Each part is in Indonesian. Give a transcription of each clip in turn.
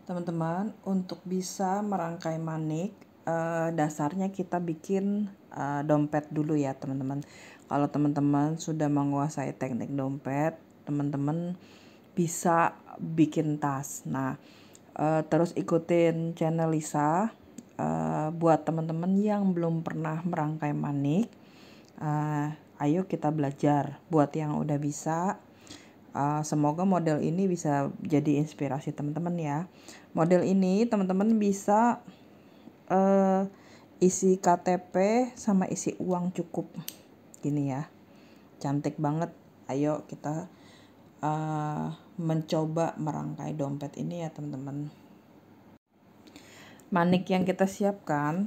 Teman-teman, untuk bisa merangkai manik, dasarnya kita bikin dompet dulu ya teman-teman. Kalau teman-teman sudah menguasai teknik dompet, teman-teman bisa bikin tas. Nah, terus ikutin channel Lisa. Buat teman-teman yang belum pernah merangkai manik, ayo kita belajar. Buat yang udah bisa, semoga model ini bisa jadi inspirasi teman-teman ya. Model ini teman-teman bisa isi KTP sama isi uang cukup gini ya, cantik banget. Ayo kita mencoba merangkai dompet ini ya teman-teman. Manik yang kita siapkan,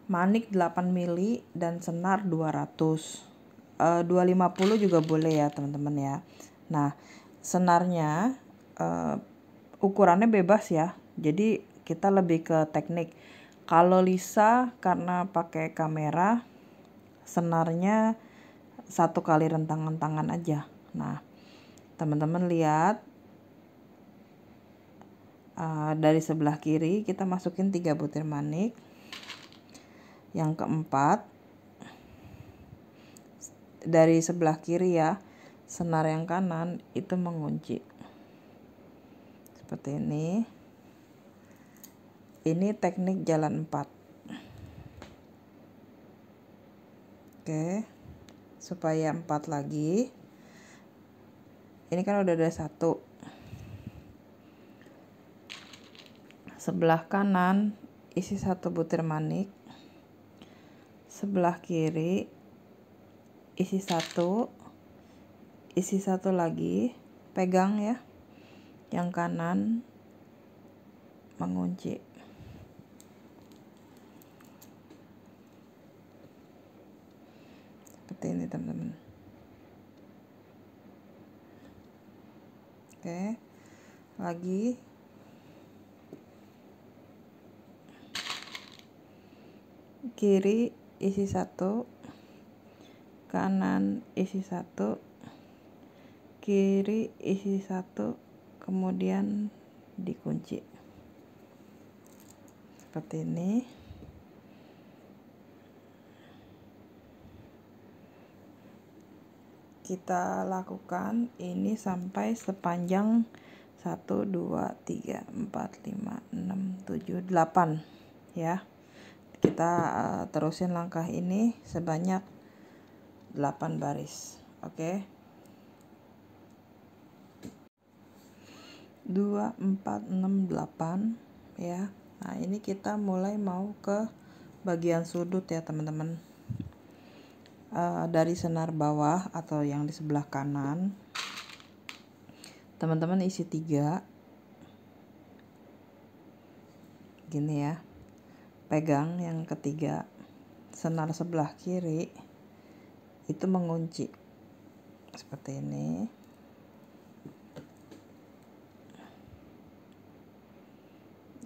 manik 8 mili dan senar 200. 250 juga boleh ya teman-teman ya. Nah, senarnya ukurannya bebas ya. Jadi kita lebih ke teknik. Kalau Lisa karena pakai kamera, senarnya 1 kali rentang-rentangan aja. Nah, teman-teman lihat, dari sebelah kiri kita masukin 3 butir manik. Yang keempat, dari sebelah kiri ya, senar yang kanan itu mengunci seperti ini. Ini teknik jalan 4. Oke, supaya 4 lagi. Ini kan udah ada 1. Sebelah kanan isi 1 butir manik, sebelah kiri isi 1, isi 1 lagi, pegang ya, yang kanan mengunci. Seperti ini teman-teman. Oke, lagi kiri isi 1, kanan isi 1, kiri isi 1, kemudian dikunci seperti ini. Kita lakukan ini sampai sepanjang 1, 2, 3, 4, 5, 6, 7, 8 ya. Kita terusin langkah ini sebanyak 8 baris. Oke. 2, 4, 6, 8 ya. Nah, ini kita mulai mau ke bagian sudut ya teman-teman. Dari senar bawah atau yang di sebelah kanan, teman-teman isi 3 gini ya, pegang yang ketiga, senar sebelah kiri itu mengunci seperti ini.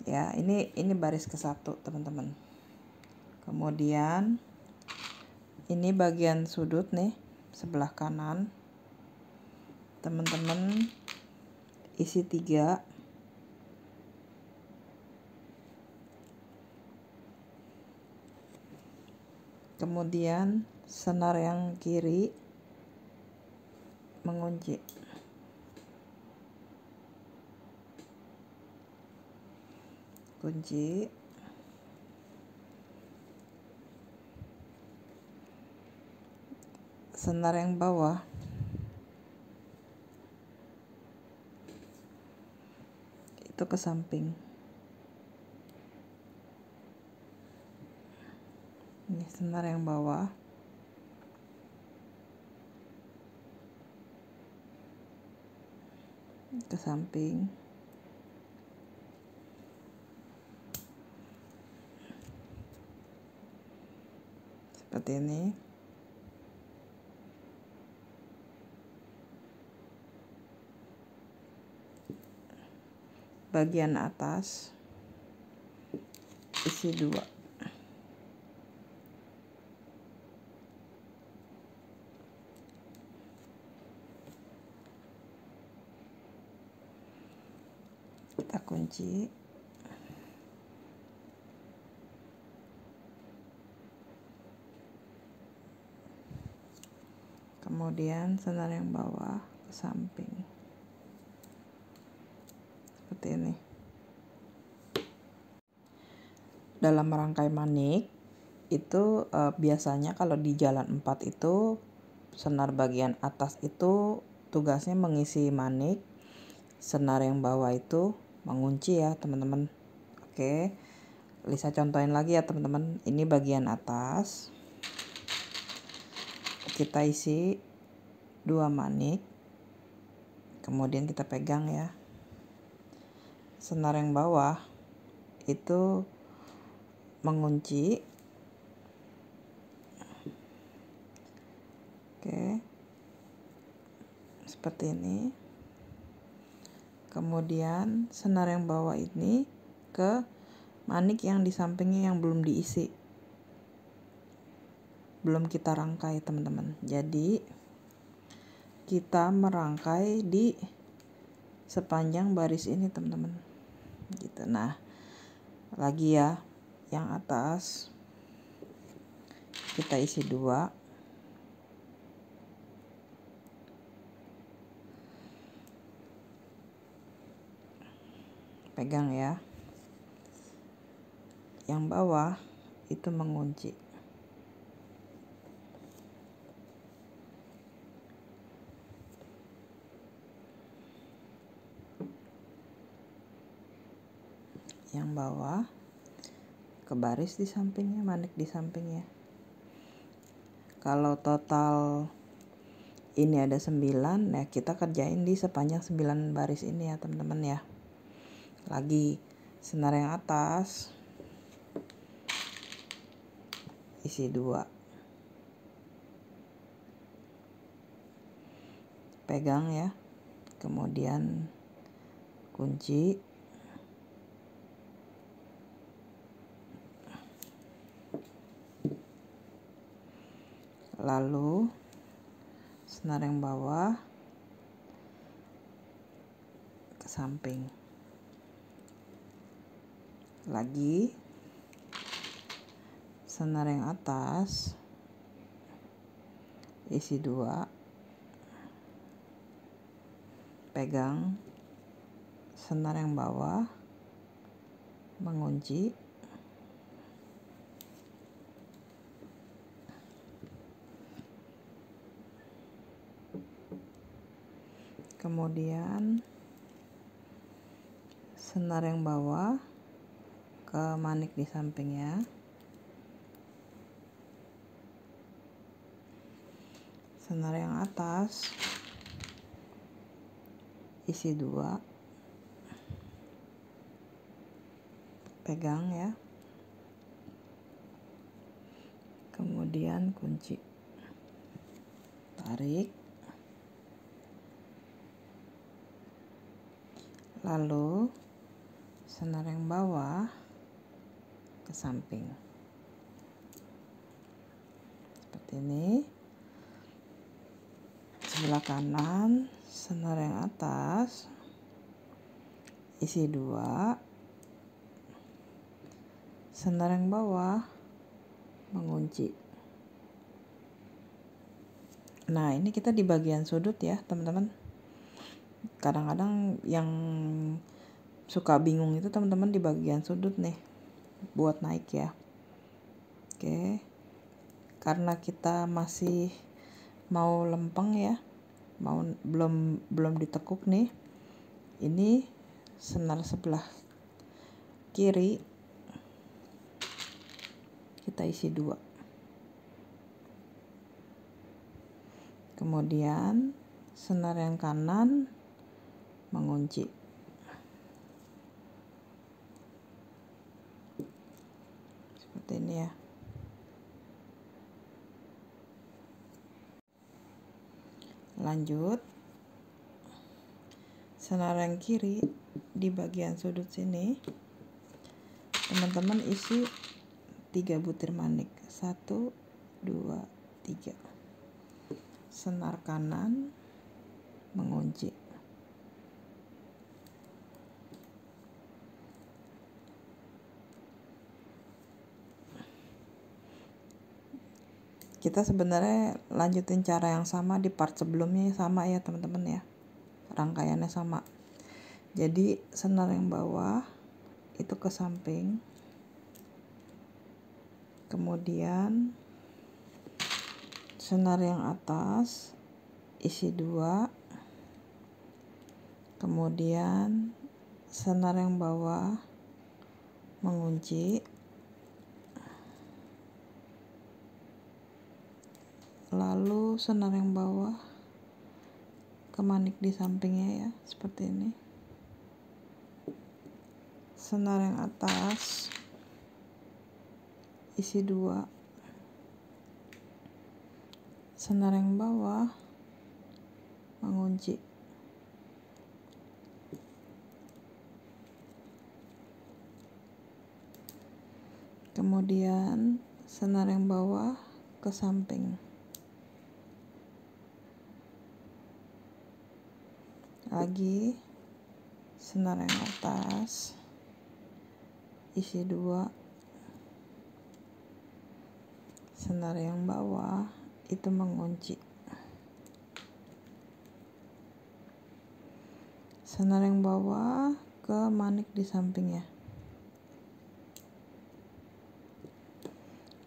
Ya, ini baris ke-1 teman-teman. Kemudian ini bagian sudut nih, sebelah kanan. Teman-teman isi 3. Kemudian senar yang kiri mengunci. Kunci. Senar yang bawah itu ke samping. Ini senar yang bawah. Ke samping. Seperti ini. Bagian atas isi 2. Kita kunci, kemudian senar yang bawah ke samping seperti ini. Dalam merangkai manik itu biasanya kalau di jalan 4 itu senar bagian atas itu tugasnya mengisi manik, senar yang bawah itu mengunci ya teman-teman. Oke, Lisa contohin lagi ya teman-teman. Ini bagian atas, kita isi 2 manik, kemudian kita pegang ya. Senar yang bawah itu mengunci. Oke, seperti ini. Kemudian senar yang bawah ini ke manik yang di sampingnya yang belum diisi, belum kita rangkai teman-teman. Jadi kita merangkai di sepanjang baris ini teman-teman gitu. Nah lagi ya, yang atas kita isi 2, pegang ya. Yang bawah itu mengunci. Yang bawah ke baris di sampingnya, manik di sampingnya. Kalau total ini ada 9, ya kita kerjain di sepanjang 9 baris ini ya teman-teman ya. Lagi senar yang atas isi 2, pegang ya, kemudian kunci, lalu senar yang bawah ke samping, lagi senar yang atas isi 2, pegang senar yang bawah mengunci, kemudian senar yang bawah ke manik di sampingnya, senar yang atas isi 2, pegang ya, kemudian kunci, tarik, lalu senar yang bawah ke samping seperti ini. Sebelah kanan senar yang atas isi 2, senar yang bawah mengunci. Nah ini kita di bagian sudut ya teman-teman. Kadang-kadang yang suka bingung itu teman-teman di bagian sudut nih buat naik ya. Oke, karena kita masih mau lempeng ya, belum ditekuk nih. Ini senar sebelah kiri kita isi 2, kemudian senar yang kanan mengunci seperti ini ya. Lanjut, senar yang kiri di bagian sudut sini teman-teman isi 3 butir manik, 1, 2, 3. Senar kanan mengunci, Kita sebenarnya lanjutin cara yang sama di part sebelumnya, sama ya teman-teman ya, rangkaiannya sama. Jadi senar yang bawah itu ke samping, kemudian senar yang atas isi 2, kemudian senar yang bawah mengunci, lalu senar yang bawah kemanik di sampingnya ya, seperti ini. Senar yang atas isi 2, senar yang bawah mengunci, kemudian senar yang bawah ke samping, lagi senar yang atas isi 2, senar yang bawah itu mengunci, senar yang bawah ke manik di sampingnya,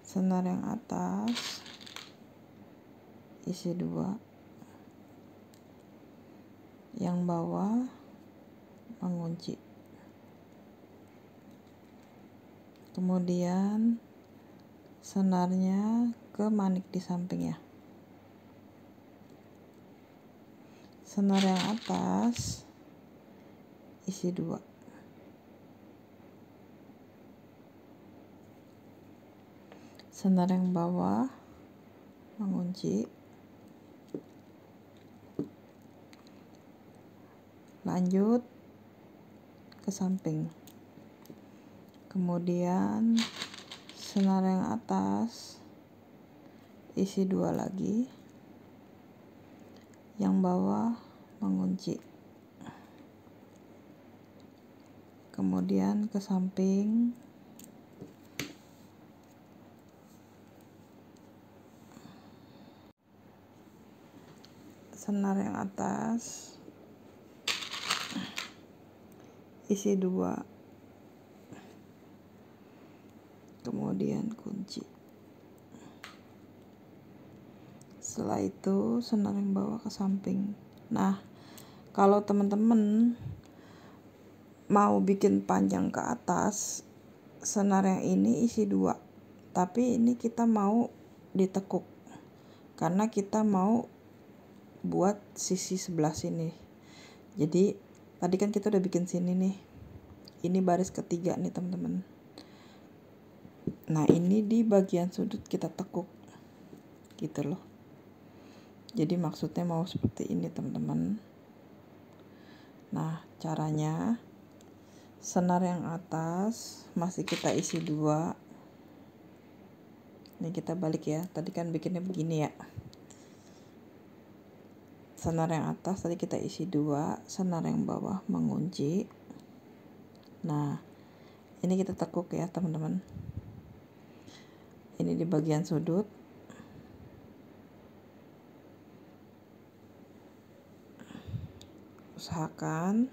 senar yang atas isi 2, yang bawah mengunci, kemudian senarnya ke manik di sampingnya, senar yang atas isi 2, senar yang bawah mengunci, lanjut ke samping, kemudian senar yang atas isi 2 lagi, yang bawah mengunci, kemudian ke samping, senar yang atas isi 2, kemudian kunci. Setelah itu senar yang bawah ke samping. Nah, kalau teman-teman mau bikin panjang ke atas, senar yang ini isi 2, tapi ini kita mau ditekuk karena kita mau buat sisi sebelah sini. Jadi tadi kan kita udah bikin sini nih, ini baris ketiga nih teman-teman. Nah, ini di bagian sudut kita tekuk gitu loh. Jadi maksudnya mau seperti ini teman-teman. Nah, caranya senar yang atas masih kita isi 2. Ini kita balik ya, tadi kan bikinnya begini ya. Senar yang atas tadi kita isi 2, senar yang bawah mengunci. Nah, ini kita tekuk ya teman-teman. Ini di bagian sudut. Usahakan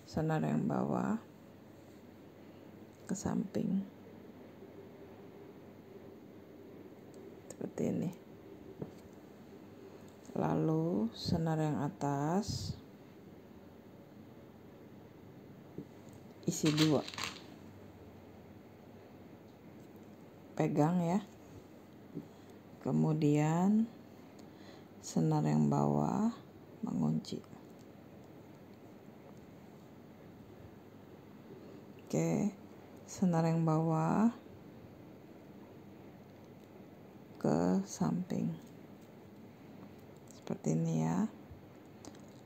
senar yang bawah ke samping seperti ini, lalu senar yang atas isi 2, pegang ya, kemudian senar yang bawah mengunci. Oke, senar yang bawah ke samping seperti ini ya,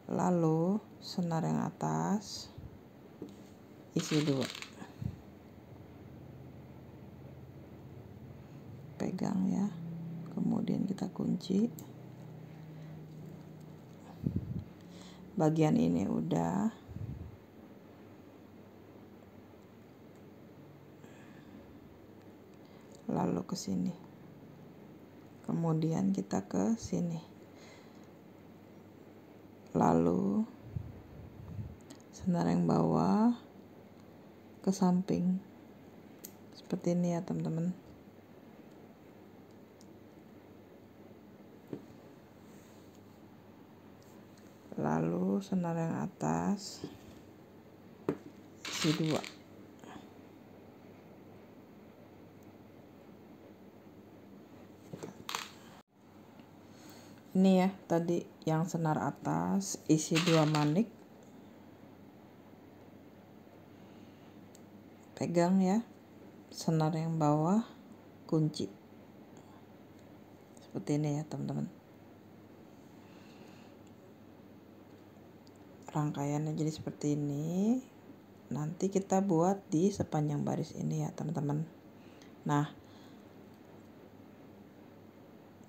lalu senar yang atas isi 2, pegang ya, kemudian kita kunci. Bagian ini udah, ke sini, kemudian kita ke sini, lalu senar yang bawah ke samping seperti ini ya teman-teman. Lalu senar yang atas isi 2. Ini ya tadi yang senar atas isi 2 manik, pegang ya, senar yang bawah kunci seperti ini ya teman-teman. Rangkaiannya jadi seperti ini. Nanti kita buat di sepanjang baris ini ya teman-teman. Nah,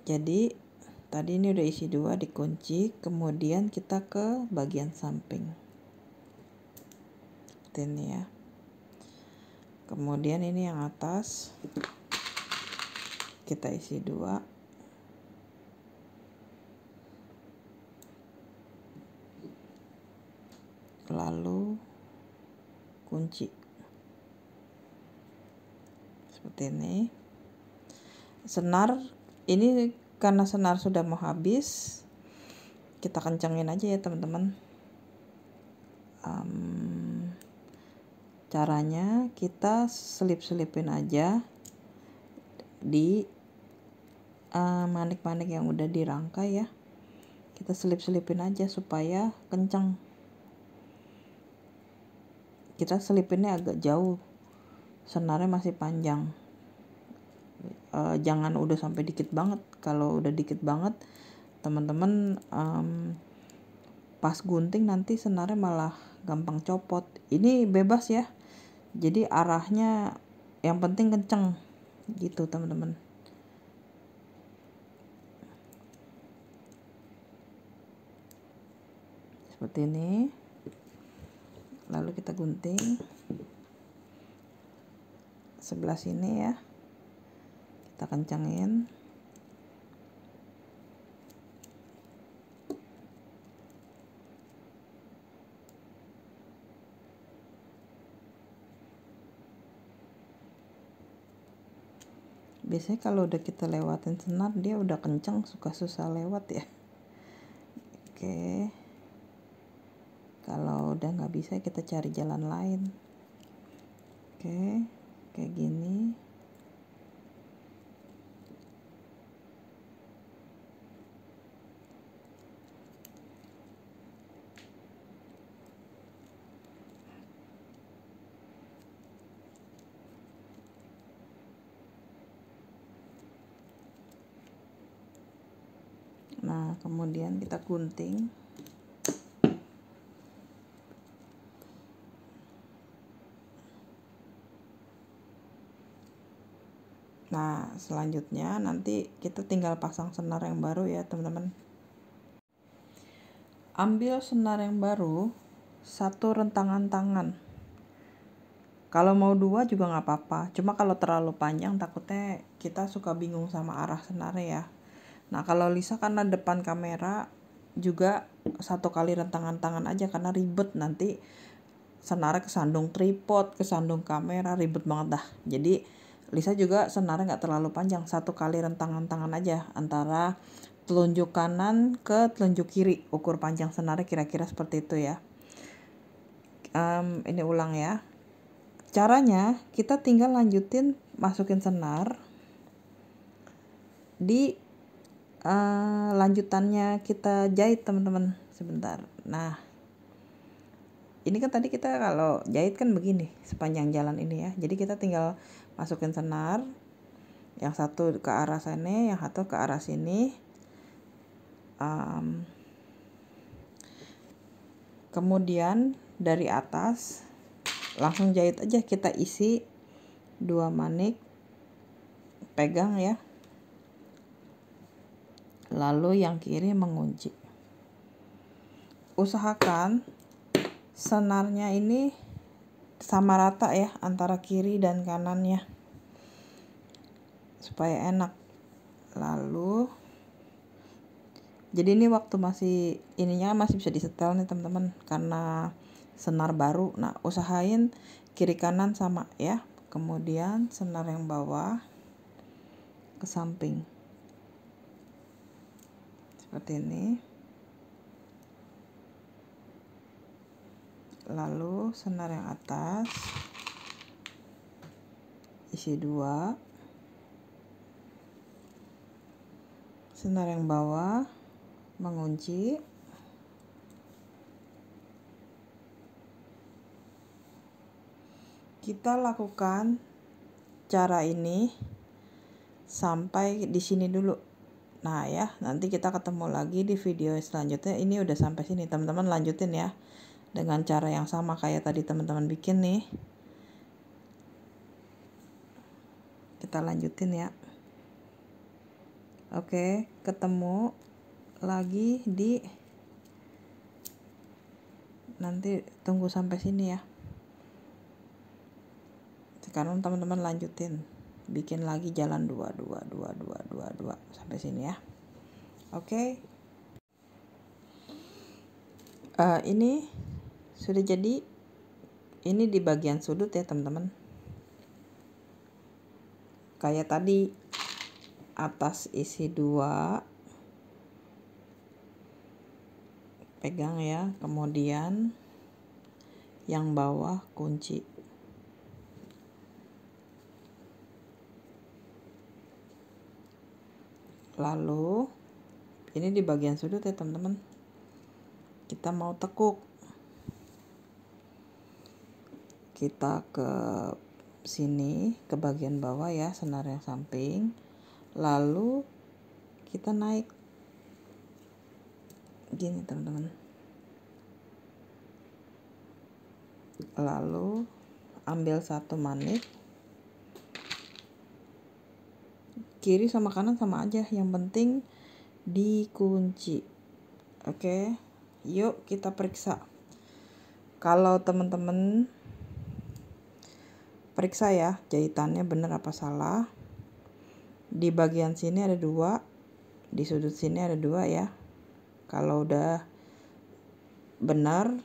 jadi tadi ini udah isi 2 dikunci, kemudian kita ke bagian samping seperti ini ya. Kemudian ini yang atas kita isi 2, lalu kunci seperti ini. Senar ini karena senar sudah mau habis, kita kencangin aja ya teman-teman. Caranya kita selip-selipin aja di manik-manik yang udah dirangkai ya. Kita selip-selipin aja supaya kencang. Kita selipinnya agak jauh, senarnya masih panjang. Jangan udah sampai dikit banget. Kalau udah dikit banget teman-teman pas gunting nanti senarnya malah gampang copot. Ini bebas ya, jadi arahnya yang penting kenceng gitu teman-teman. Seperti ini. Lalu kita gunting sebelah sini ya, kita kencangin. Biasanya kalau udah kita lewatin senar dia udah kencang, suka susah lewat ya. Oke, kalau udah nggak bisa kita cari jalan lain. Oke, kayak gini. Nah, kemudian kita gunting. Nah, selanjutnya nanti kita tinggal pasang senar yang baru ya teman-teman. Ambil senar yang baru, 1 rentangan tangan. Kalau mau 2 juga nggak apa-apa. Cuma kalau terlalu panjang takutnya kita suka bingung sama arah senarnya ya. Nah, kalau Lisa karena depan kamera juga 1 kali rentangan tangan aja karena ribet, nanti senarnya kesandung tripod, kesandung kamera, ribet banget dah. Jadi Lisa juga senarnya nggak terlalu panjang, 1 kali rentangan tangan aja antara telunjuk kanan ke telunjuk kiri. Ukur panjang senarnya kira-kira seperti itu ya. Ini ulang ya. Caranya kita tinggal lanjutin masukin senar di lanjutannya kita jahit teman-teman. Sebentar. Nah, ini kan tadi kita kalau jahit kan begini sepanjang jalan ini ya. Jadi kita tinggal masukin senar, yang satu ke arah sana, yang satu ke arah sini. Kemudian dari atas langsung jahit aja, kita isi 2 manik, pegang ya. Lalu yang kiri mengunci. Usahakan senarnya ini sama rata ya antara kiri dan kanannya supaya enak. Lalu jadi ini waktu masih ininya masih bisa disetel nih teman-teman, karena senar baru. Nah, usahain kiri kanan sama ya. Kemudian senar yang bawah ke samping seperti ini. Lalu senar yang atas isi 2, senar yang bawah mengunci, kita lakukan cara ini sampai di sini dulu. Nah ya, nanti kita ketemu lagi di video selanjutnya. Ini udah sampai sini, teman-teman lanjutin ya dengan cara yang sama kayak tadi teman-teman bikin nih. Kita lanjutin ya. Oke, ketemu lagi di, nanti tunggu sampai sini ya. Sekarang teman-teman lanjutin, bikin lagi jalan 2 sampai sini ya. Oke. Ini sudah jadi. Ini di bagian sudut ya teman-teman. Kayak tadi, atas isi 2, pegang ya, kemudian yang bawah kunci. Lalu ini di bagian sudut ya teman-teman, kita mau tekuk, kita ke sini ke bagian bawah ya, senar yang samping, lalu kita naik gini teman-teman, lalu ambil satu manik, kiri sama kanan sama aja, yang penting dikunci. Oke, yuk kita periksa. Kalau teman-teman periksa ya jahitannya bener apa salah. Di bagian sini ada 2, di sudut sini ada 2 ya. Kalau udah benar,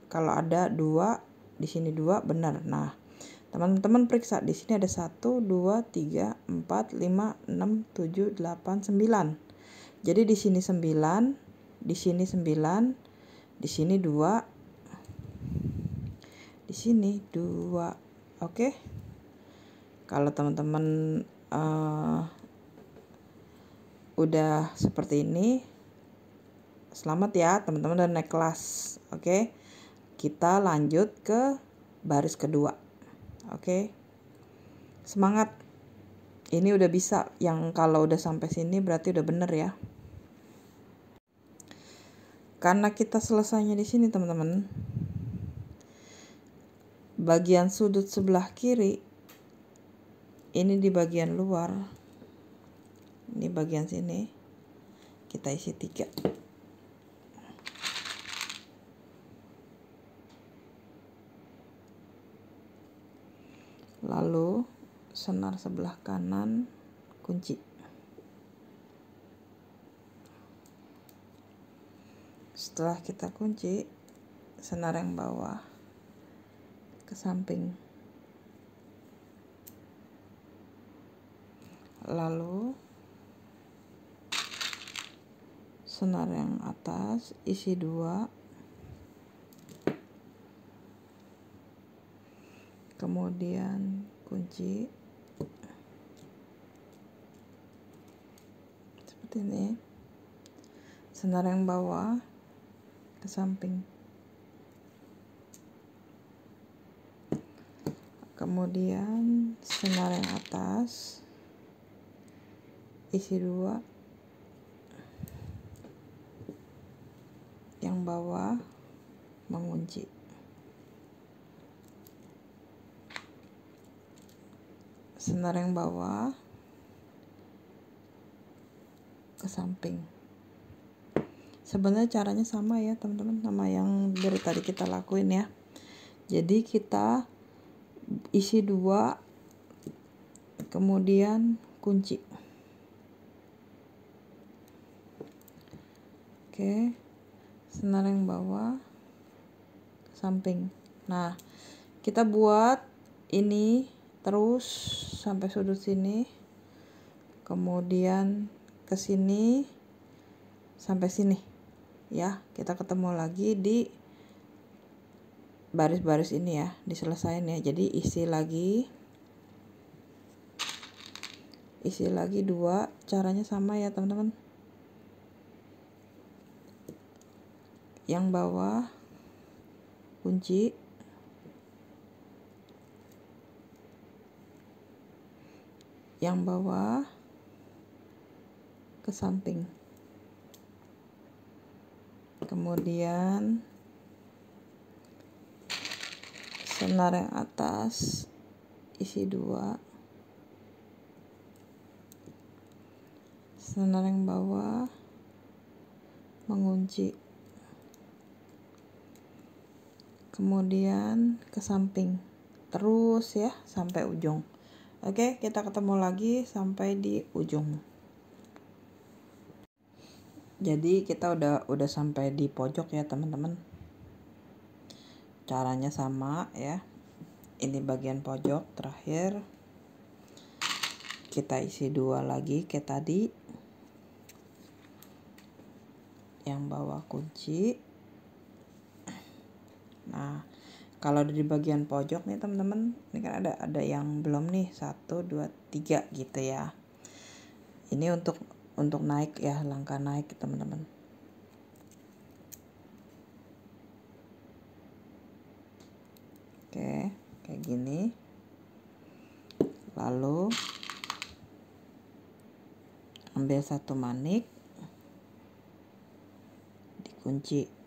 kalau ada 2 di sini 2 benar. Nah, teman-teman periksa di sini ada 1 2 3 4 5 6 7 8 9. Jadi di sini 9, di sini 9, di sini 2, di sini 2. Oke. Kalau teman-teman udah seperti ini, selamat ya teman-teman, udah naik kelas. Oke. Kita lanjut ke baris kedua. Oke. Semangat. Ini udah bisa, yang kalau udah sampai sini berarti udah bener ya. Karena kita selesainya di sini teman-teman, bagian sudut sebelah kiri ini di bagian luar, ini bagian sini kita isi 3. Lalu senar sebelah kanan kunci. Setelah kita kunci, senar yang bawah ke samping. Lalu senar yang atas isi 2. Kemudian kunci. Seperti ini. Senar yang bawah ke samping. Kemudian senar yang atas isi 2, yang bawah mengunci. Senar yang bawah ke samping. Sebenarnya caranya sama ya teman-teman, sama yang dari tadi kita lakuin ya. Jadi kita isi 2, kemudian kunci. Oke, senar yang bawah ke samping. Nah, kita buat ini terus sampai sudut sini, kemudian ke sini sampai sini ya. Kita ketemu lagi di baris-baris ini ya, diselesain ya. Jadi isi lagi 2. Caranya sama ya teman-teman. Yang bawah kunci, yang bawah ke samping, kemudian senar yang atas isi 2, senar yang bawah mengunci, kemudian ke samping terus ya sampai ujung. Oke, kita ketemu lagi sampai di ujung. Jadi kita udah sampai di pojok ya teman-teman. Caranya sama ya. Ini bagian pojok terakhir. Kita isi 2 lagi kayak tadi. Yang bawah kunci. Nah, kalau di bagian pojok nih teman-teman, ini kan ada yang belum nih, 1 2 3 gitu ya. Ini untuk naik ya, langkah naik teman-teman. Oke, kayak gini. Lalu ambil 1 manik, dikunci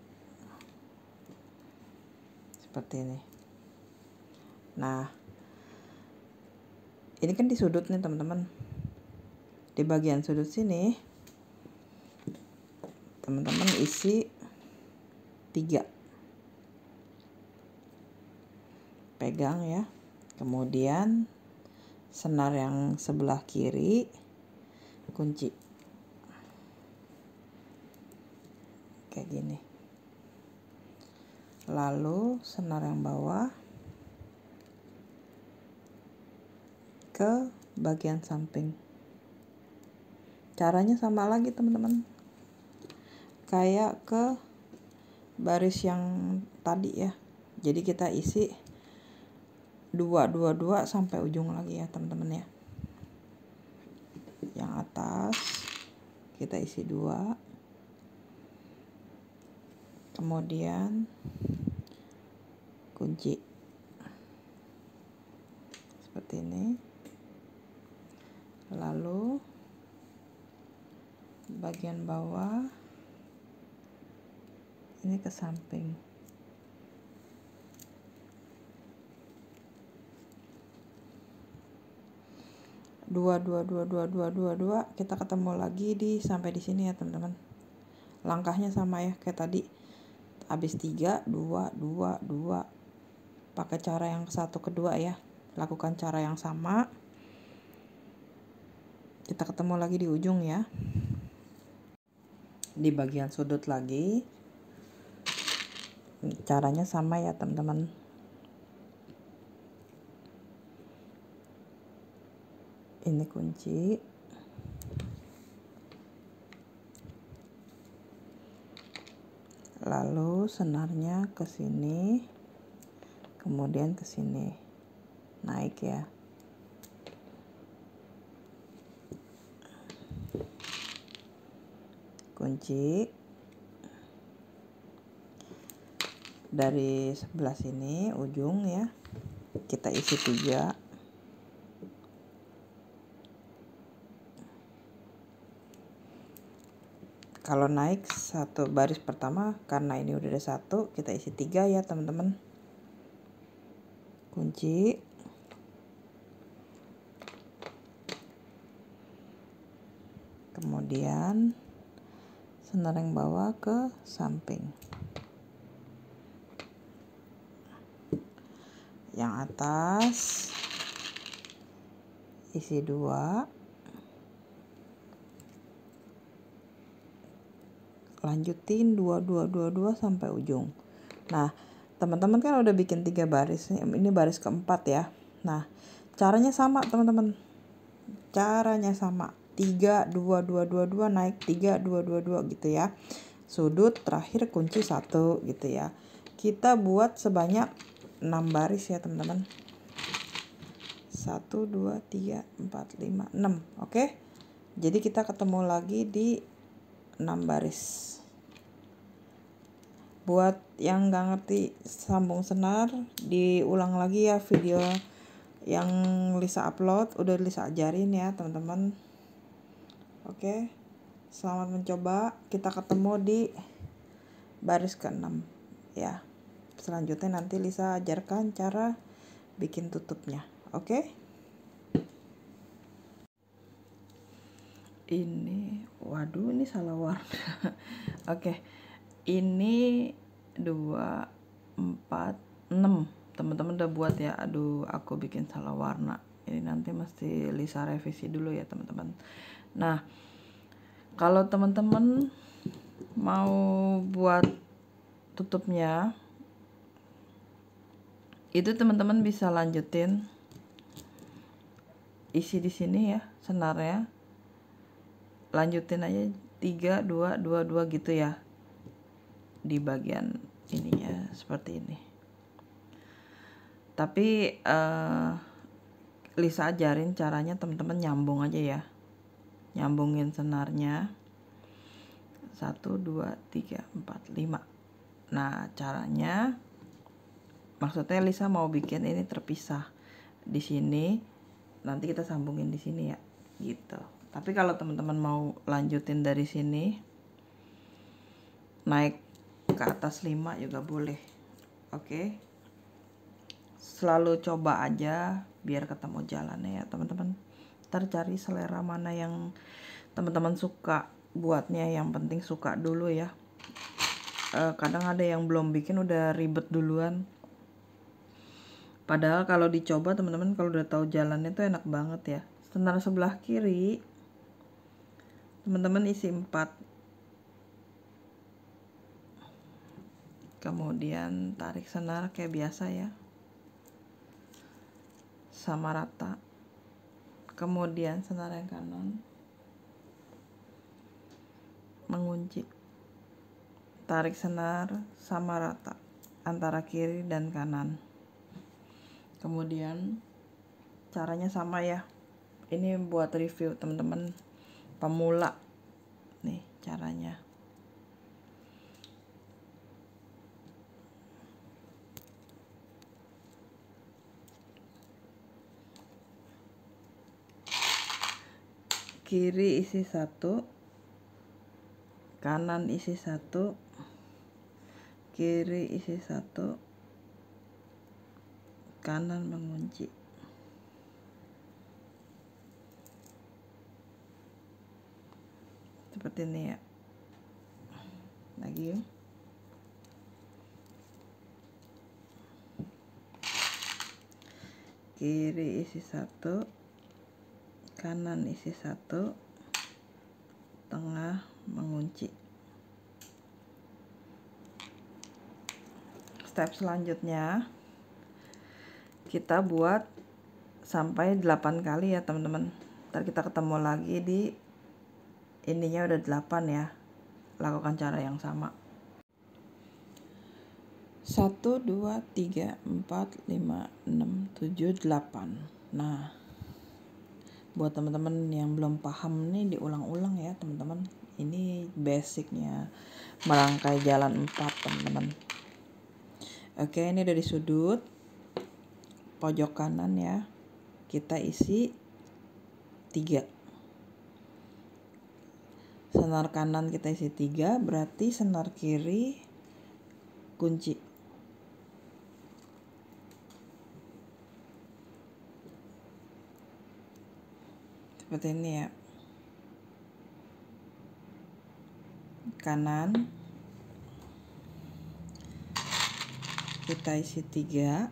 seperti ini. Nah, ini kan di sudut nih teman-teman. Di bagian sudut sini teman-teman isi 3, pegang ya. Kemudian senar yang sebelah kiri kunci kayak gini. Lalu senar yang bawah ke bagian samping. Caranya sama lagi teman-teman, kayak ke baris yang tadi ya. Jadi kita isi 2 sampai ujung lagi ya teman-teman ya. Yang atas kita isi 2, kemudian kunci seperti ini. Lalu bagian bawah ini ke samping. Dua, kita ketemu lagi sampai di sini ya teman-teman. Langkahnya sama ya kayak tadi. Habis 3 2 pakai cara yang satu kedua ya. Lakukan cara yang sama. Kita ketemu lagi di ujung ya. Di bagian sudut lagi. Caranya sama ya teman-teman. Ini kunci. Lalu senarnya ke sini, kemudian ke sini, naik ya. Kunci dari sebelah sini ujung ya, kita isi 3. Kalau naik 1 baris pertama, karena ini udah ada 1, kita isi 3 ya teman-teman. Kunci, kemudian senar yang bawah ke samping, yang atas isi 2, lanjutin 2 sampai ujung. Nah, teman-teman kan udah bikin 3 baris, ini baris keempat ya. Nah, caranya sama teman-teman, caranya sama, 3 2 2 2 2 naik 3 2 2 2 gitu ya. Sudut terakhir kunci 1 gitu ya. Kita buat sebanyak 6 baris ya teman-teman. 1 2 3 4 5 6. Oke. Jadi kita ketemu lagi di 6 baris. Buat yang nggak ngerti sambung senar, diulang lagi ya video yang Lisa upload, udah Lisa ajarin ya teman-teman. Oke, selamat mencoba. Kita ketemu di baris ke-6 ya. Selanjutnya nanti Lisa ajarkan cara bikin tutupnya. Oke. Ini, waduh, ini salah warna. Oke. Ini 2 4 6. Teman-teman udah buat ya. Aduh, aku bikin salah warna. Ini nanti mesti Lisa revisi dulu ya teman-teman. Nah, kalau teman-teman mau buat tutupnya, itu teman-teman bisa lanjutin isi di sini ya senarnya. Lanjutin aja 3 2 2 2 gitu ya. Di bagian ininya seperti ini. Tapi Lisa ajarin caranya, teman-teman nyambung aja ya. Nyambungin senarnya 1 2 3 4 5. Nah, caranya maksudnya Lisa mau bikin ini terpisah. Di sini nanti kita sambungin di sini ya. Gitu. Tapi kalau teman-teman mau lanjutin dari sini naik ke atas 5 juga boleh. Oke. Selalu coba aja biar ketemu jalannya ya teman-teman. Ntar cari selera mana yang teman-teman suka buatnya, yang penting suka dulu ya. Kadang ada yang belum bikin udah ribet duluan. Padahal kalau dicoba teman-teman, kalau udah tahu jalannya tuh enak banget ya. Senar sebelah kiri teman-teman isi 4. Kemudian tarik senar kayak biasa ya, sama rata. Kemudian senar yang kanan mengunci, tarik senar sama rata antara kiri dan kanan. Kemudian caranya sama ya, ini buat review teman-teman pemula nih caranya. Kiri isi 1, kanan isi 1, kiri isi 1, kanan mengunci. Seperti ini ya. Lagi yuk. Kiri isi 1, kanan isi 1, tengah mengunci. Step selanjutnya kita buat sampai 8 kali ya teman-teman. Ntar kita ketemu lagi di ininya udah 8 ya. Lakukan cara yang sama. 1 2 3 4 5 6 7 8. Nah, buat teman-teman yang belum paham nih, diulang-ulang ya teman-teman. Ini basicnya merangkai jalan 4 teman-teman. Oke, ini dari sudut pojok kanan ya, kita isi 3. Senar kanan kita isi 3, berarti senar kiri kunci. Seperti ini ya. Kanan kita isi 3,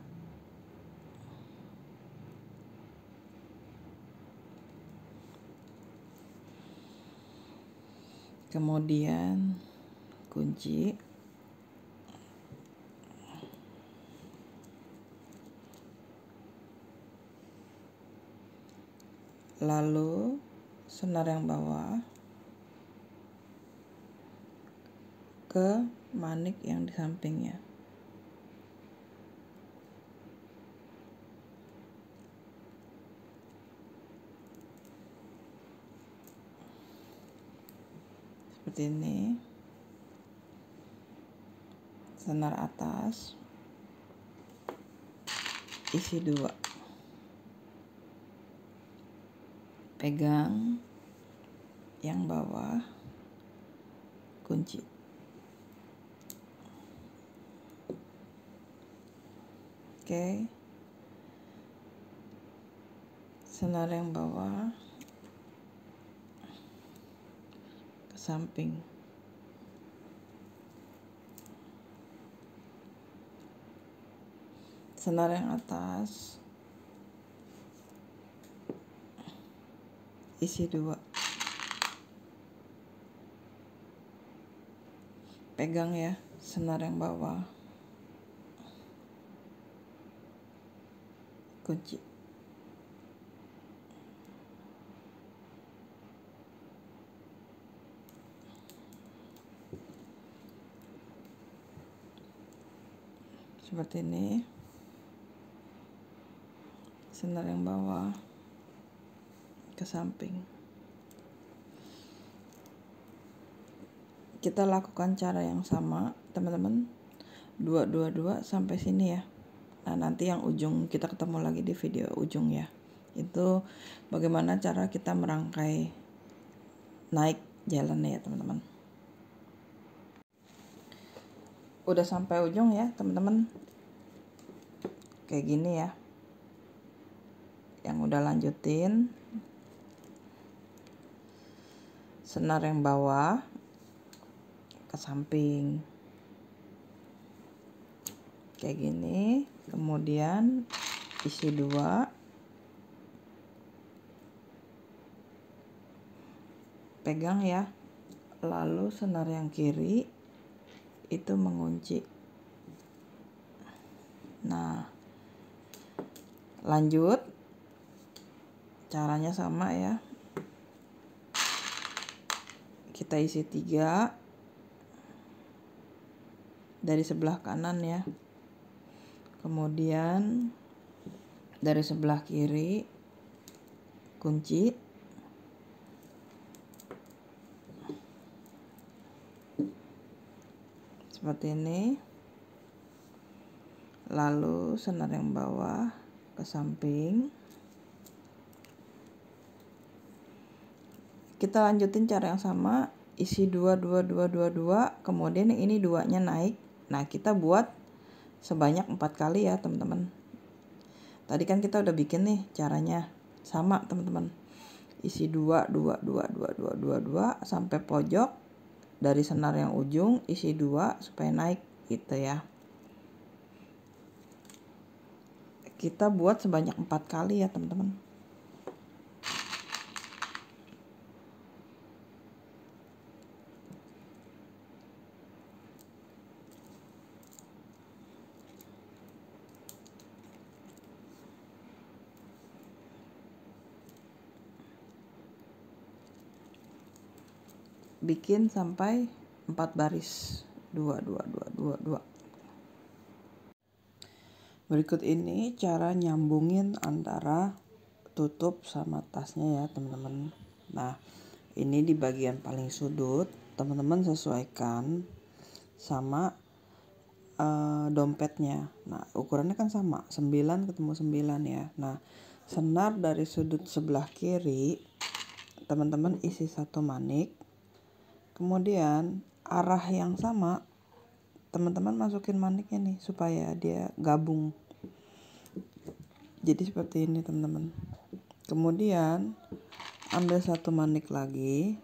kemudian kunci, lalu senar yang bawah ke manik yang di sampingnya. Seperti ini. Senar atas isi 2, pegang yang bawah, kunci. Oke, senar yang bawah ke samping, senar yang atas isi 2, pegang ya senar yang bawah, kunci. Seperti ini. Senar yang bawah ke samping. Kita lakukan cara yang sama, teman-teman. 2 sampai sini ya. Nah, nanti yang ujung kita ketemu lagi di video ujung ya. Itu bagaimana cara kita merangkai naik jalannya ya, teman-teman. Udah sampai ujung ya, teman-teman. Kayak gini ya. Yang udah lanjutin senar yang bawah ke samping. Kayak gini. Kemudian isi 2, pegang ya, lalu senar yang kiri itu mengunci. Nah, lanjut, caranya sama ya, kita isi 3 dari sebelah kanan ya, kemudian dari sebelah kiri kunci, seperti ini. Lalu senar yang bawah ke samping. Kita lanjutin cara yang sama, isi 2, kemudian ini 2-nya naik. Nah, kita buat sebanyak 4 kali ya, teman-teman. Tadi kan kita udah bikin nih caranya. Sama, teman-teman. Isi 2 sampai pojok. Dari senar yang ujung isi 2 supaya naik gitu ya. Kita buat sebanyak 4 kali ya, teman-teman. Bikin sampai 4 baris. 2. Berikut ini cara nyambungin antara tutup sama tasnya ya, teman-teman. Nah, ini di bagian paling sudut, teman-teman sesuaikan sama dompetnya. Nah, ukurannya kan sama, 9 ketemu 9 ya. Nah, senar dari sudut sebelah kiri, teman-teman isi 1 manik. Kemudian arah yang sama, teman-teman masukin maniknya nih supaya dia gabung. Jadi seperti ini, teman-teman. Kemudian ambil 1 manik lagi.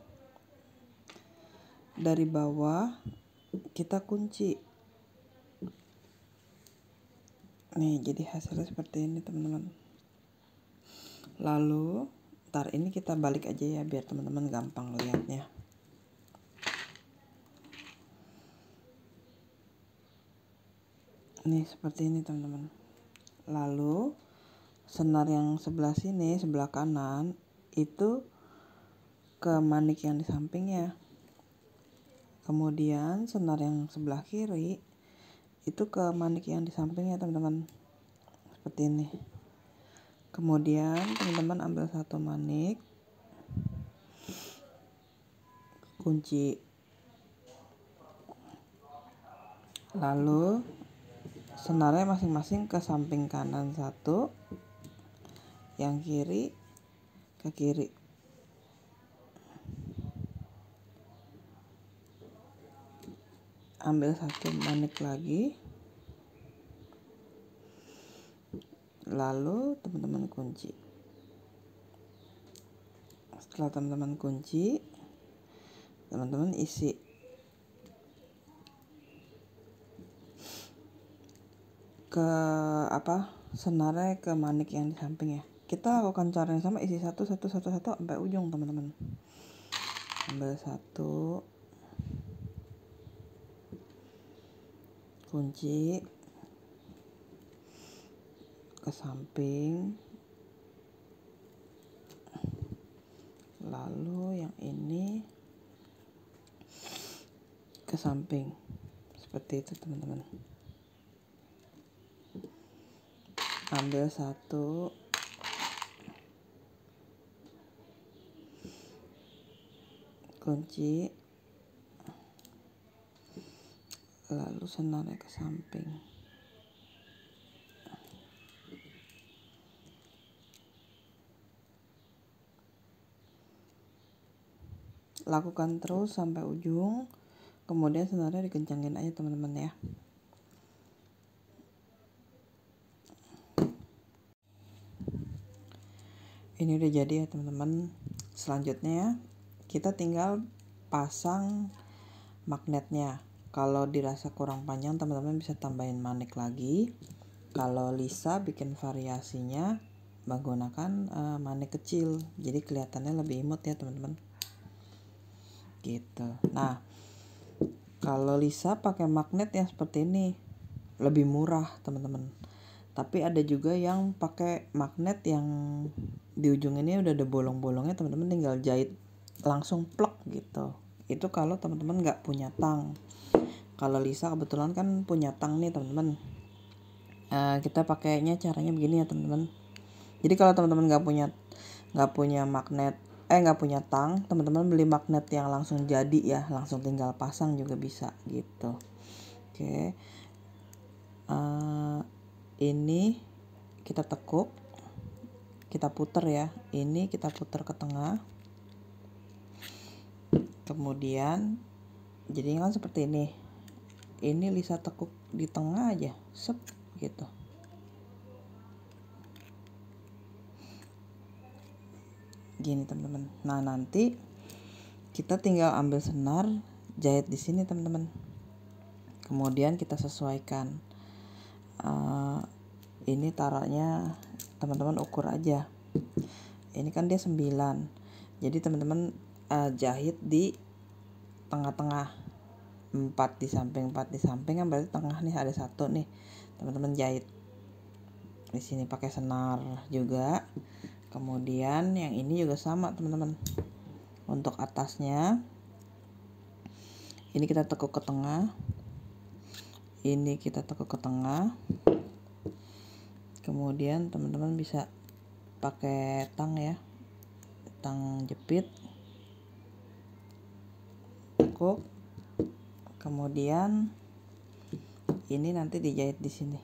Dari bawah kita kunci. Nih, jadi hasilnya seperti ini, teman-teman. Lalu, ntar ini kita balik aja ya biar teman-teman gampang lihatnya. Nih seperti ini teman-teman. Lalu senar yang sebelah sini, sebelah kanan itu ke manik yang di sampingnya. Kemudian senar yang sebelah kiri itu ke manik yang di sampingnya teman-teman. Seperti ini. Kemudian teman-teman ambil satu manik, kunci. Lalu senarnya masing-masing ke samping kanan satu, yang kiri ke kiri. Ambil satu manik lagi, lalu teman-teman kunci. Setelah teman-teman kunci, teman-teman isi ke senarnya ke manik yang di samping ya. Kita lakukan cara yang sama, isi satu sampai ujung teman-teman. Ambil satu, kunci ke samping, lalu yang ini ke samping. Seperti itu teman-teman. Ambil satu, kunci, lalu senarnya ke samping. Lakukan terus sampai ujung, kemudian senarnya dikencangin aja teman-teman ya. Ini udah jadi ya teman-teman. Selanjutnya kita tinggal pasang magnetnya. Kalau dirasa kurang panjang, teman-teman bisa tambahin manik lagi. Kalau Lisa bikin variasinya menggunakan manik kecil, jadi kelihatannya lebih imut ya teman-teman. Gitu. Nah, kalau Lisa pakai magnet yang seperti ini lebih murah teman-teman. Tapi ada juga yang pakai magnet yang di ujung ini udah ada bolong-bolongnya, teman-teman tinggal jahit langsung plek gitu. Itu kalau teman-teman nggak punya tang. Kalau Lisa kebetulan kan punya tang nih teman-teman. Kita pakainya caranya begini ya teman-teman. Jadi kalau teman-teman nggak punya magnet, nggak punya tang, teman-teman beli magnet yang langsung jadi ya, langsung tinggal pasang juga bisa gitu. Oke. Ini kita tekuk, kita puter ya. Ini kita puter ke tengah. Kemudian jadi kan seperti ini. Ini Lisa tekuk di tengah aja, sep gitu. Gini teman-teman. Nah, nanti kita tinggal ambil senar, jahit di sini teman-teman. Kemudian kita sesuaikan. Ini taruhnya teman-teman ukur aja. Ini kan dia 9. Jadi teman-teman jahit di tengah-tengah. 4 di samping, 4 di samping kan berarti tengah nih ada 1 nih. Teman-teman jahit. Di sini pakai senar juga. Kemudian yang ini juga sama teman-teman. Untuk atasnya ini kita tekuk ke tengah. Ini kita tekuk ke tengah. Kemudian teman-teman bisa pakai tang ya. Tang jepit. Tekuk. Kemudian ini nanti dijahit di sini.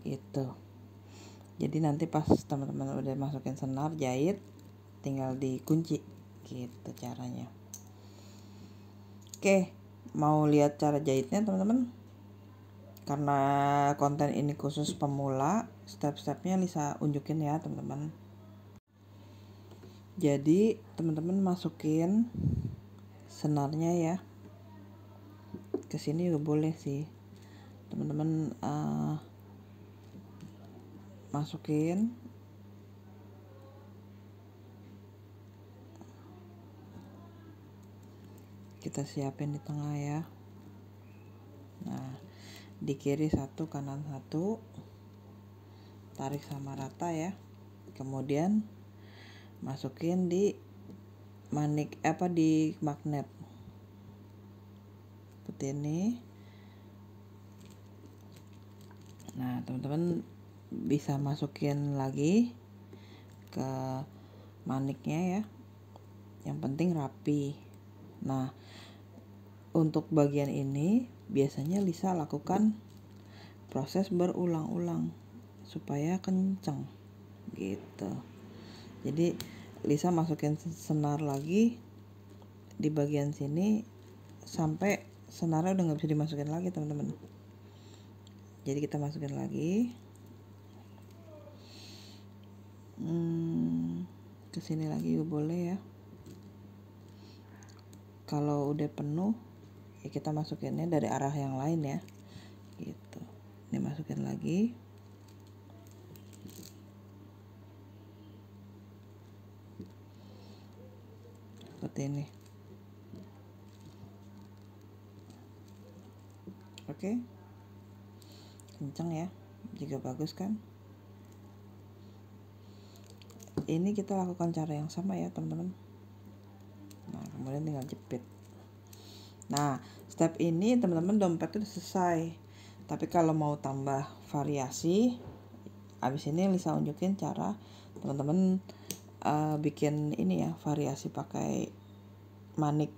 Gitu. Jadi nanti pas teman-teman udah masukin senar, jahit, tinggal dikunci. Gitu caranya. Oke, mau lihat cara jahitnya teman-teman? Karena konten ini khusus pemula, step-stepnya Lisa unjukin ya teman-teman. Jadi teman-teman masukin senarnya ya. Ke sini juga boleh sih. Teman-teman masukin. Kita siapin di tengah ya. Nah, di kiri 1 kanan 1, tarik sama rata ya. Kemudian masukin di di magnet seperti ini. Nah, teman-teman bisa masukin lagi ke maniknya ya. Yang penting rapi. Nah, untuk bagian ini biasanya Lisa lakukan proses berulang-ulang supaya kenceng gitu. Jadi Lisa masukin senar lagi di bagian sini sampai senarnya udah nggak bisa dimasukin lagi, teman-teman. Jadi kita masukin lagi ke sini lagi boleh ya. Kalau udah penuh ya kita masukinnya dari arah yang lain ya gitu. Ini masukin lagi. Seperti ini. Oke. Kencang ya, juga bagus kan. Ini kita lakukan cara yang sama ya teman-teman. Nah, kemudian tinggal jepit. Nah, step ini teman-teman dompet itu selesai. Tapi kalau mau tambah variasi, abis ini Lisa unjukin cara teman-teman bikin ini ya, variasi pakai manik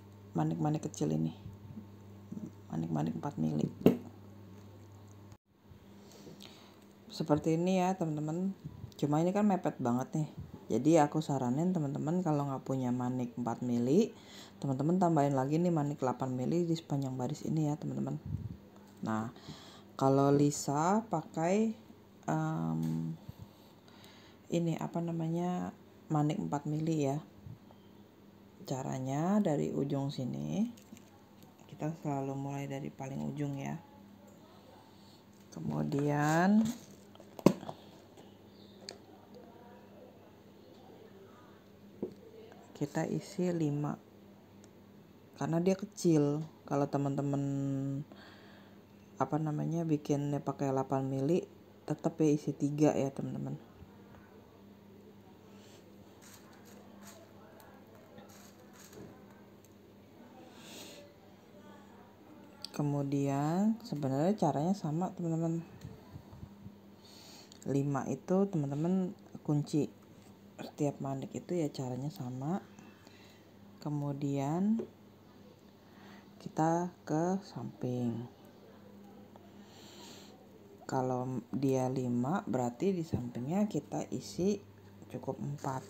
kecil ini. Manik 4 mili. Seperti ini ya teman-teman. Cuma ini kan mepet banget nih. Jadi aku saranin teman-teman kalau nggak punya manik 4 mili, teman-teman tambahin lagi nih manik 8 mili di sepanjang baris ini ya teman-teman. Nah, kalau Lisa pakai ini manik 4 mili ya. Caranya dari ujung sini, kita selalu mulai dari paling ujung ya. Kemudian kita isi 5 karena dia kecil. Kalau teman-teman bikinnya pakai 8 mili tetap ya isi 3 ya teman-teman. Kemudian sebenarnya caranya sama teman-teman. 5 itu teman-teman kunci setiap manik itu ya, caranya sama. Kemudian kita ke samping. Kalau dia 5 berarti di sampingnya kita isi cukup 4.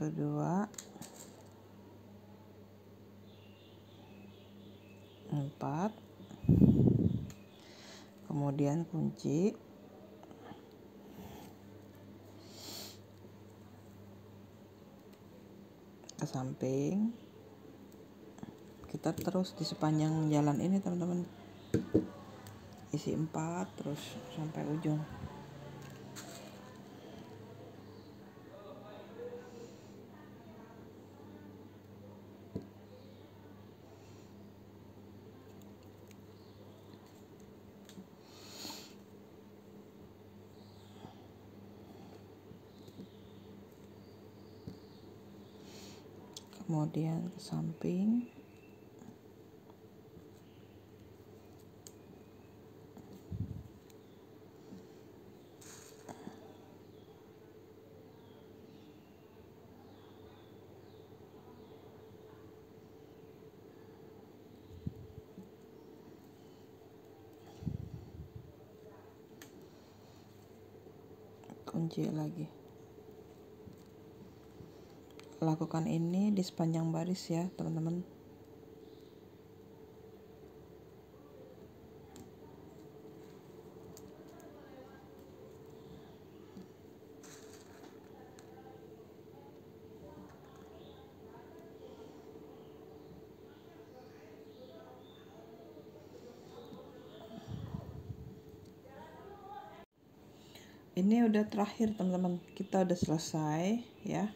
1, 2, 4. Kemudian kunci. Ke samping. Kita terus di sepanjang jalan ini teman-teman. Isi 4 terus sampai ujung. Kemudian ke samping. Kunci lagi. Lakukan ini di sepanjang baris ya teman-teman. Ini udah terakhir teman-teman, kita udah selesai ya.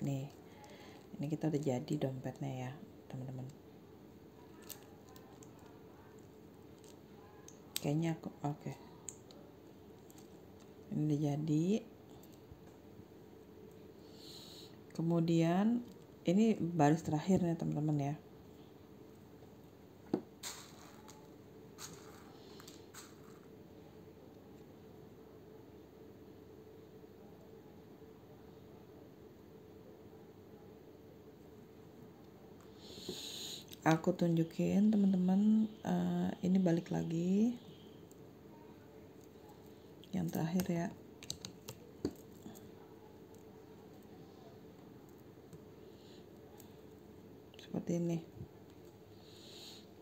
Nih Ini kita udah jadi dompetnya ya teman-teman. Kayaknya aku oke. Ini udah jadi. Kemudian ini baris terakhir nih teman-teman ya. Aku tunjukin teman-teman, ini balik lagi yang terakhir ya. Seperti ini.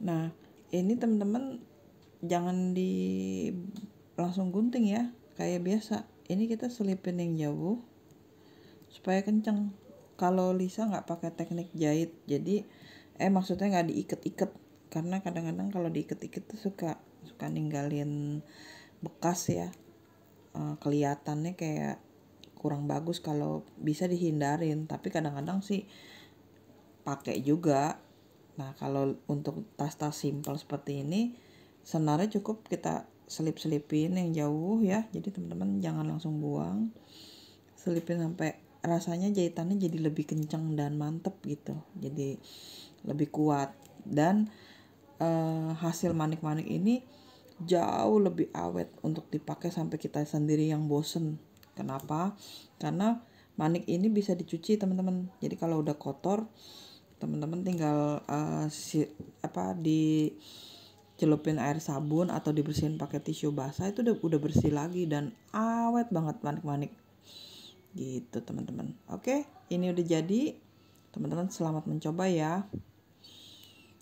Nah, ini teman-teman jangan langsung gunting ya, kayak biasa. Ini kita selipin yang jauh supaya kenceng. Kalau Lisa nggak pakai teknik jahit, jadi maksudnya nggak diiket-iket, karena kadang-kadang kalau diiket-iket tuh suka ninggalin bekas ya. Kelihatannya kayak kurang bagus, kalau bisa dihindarin, tapi kadang-kadang sih pakai juga. Nah, kalau untuk tas-tas simpel seperti ini, senarnya cukup kita selip-selipin yang jauh ya. Jadi teman-teman jangan langsung buang. Selipin sampai rasanya jahitannya jadi lebih kencang dan mantep gitu. Jadi lebih kuat. Dan hasil manik-manik ini jauh lebih awet untuk dipakai sampai kita sendiri yang bosen. Kenapa? Karena manik ini bisa dicuci teman-teman. Jadi kalau udah kotor, teman-teman tinggal dicelupin air sabun atau dibersihin pakai tisu basah, itu udah bersih lagi dan awet banget manik-manik. Gitu teman-teman. Oke, ini udah jadi. Teman-teman selamat mencoba ya.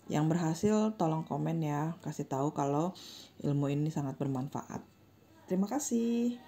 Yang berhasil tolong komen ya, kasih tahu kalau ilmu ini sangat bermanfaat. Terima kasih.